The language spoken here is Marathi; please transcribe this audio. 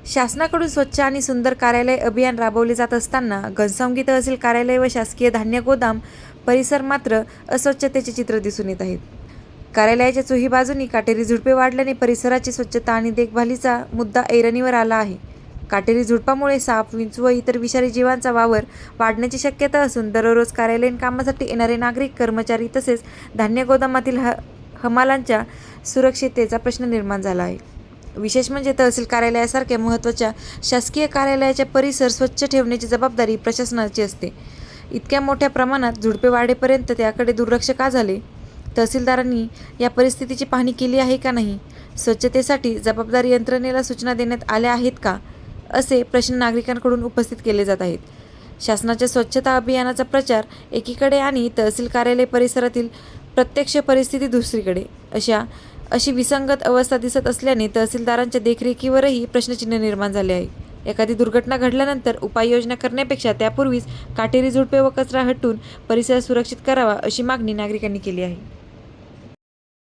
शासनाकडून स्वच्छ आणि सुंदर कार्यालय अभियान राबवले जात असताना घनसावंगी तहसील कार्यालय व शासकीय धान्य गोदाम परिसर मात्र अस्वच्छतेचे चित्र दिसून येत आहेत. कार्यालयाच्या चोही बाजूनी काटेरी झुडपे वाढल्याने परिसराची स्वच्छता आणि देखभालीचा मुद्दा ऐरणीवर आला आहे. काटेरी झुडपामुळे साप, विंचू व इतर विषारी जीवांचा वावर वाढण्याची शक्यता असून दररोज कार्यालयीन कामासाठी येणारे नागरिक, कर्मचारी तसेच धान्य गोदामातील हमालांच्या सुरक्षिततेचा प्रश्न निर्माण झाला आहे. विशेष म्हणजे तहसील कार्यालयासारख्या महत्त्वाच्या शासकीय कार्यालयाचे परिसर स्वच्छ ठेवण्याची जबाबदारी प्रशासनाची असते. इतक्या मोठ्या प्रमाणात झुडपे वाढेपर्यंत त्याकडे दुर्लक्ष का झाले? तहसीलदारांनी या परिस्थितीची पाहणी केली आहे का नाही? स्वच्छतेसाठी जबाबदार यंत्रणेला सूचना देण्यात आल्या आहेत का? असे प्रश्न नागरिकांकडून उपस्थित केले जात आहेत. शासनाच्या स्वच्छता अभियानाचा प्रचार एकीकडे आणि तहसील कार्यालय परिसरातील प्रत्यक्ष परिस्थिती दुसरीकडे अशी विसंगत अवस्था दिसत असल्याने तहसीलदारांच्या देखरेखीवरही प्रश्नचिन्ह निर्माण झाले आहे. एखादी दुर्घटना घडल्यानंतर उपाययोजना करण्यापेक्षा त्यापूर्वीच काटेरी झुडपे व कचरा हटवून परिसर सुरक्षित करावा अशी मागणी नागरिकांनी केली आहे.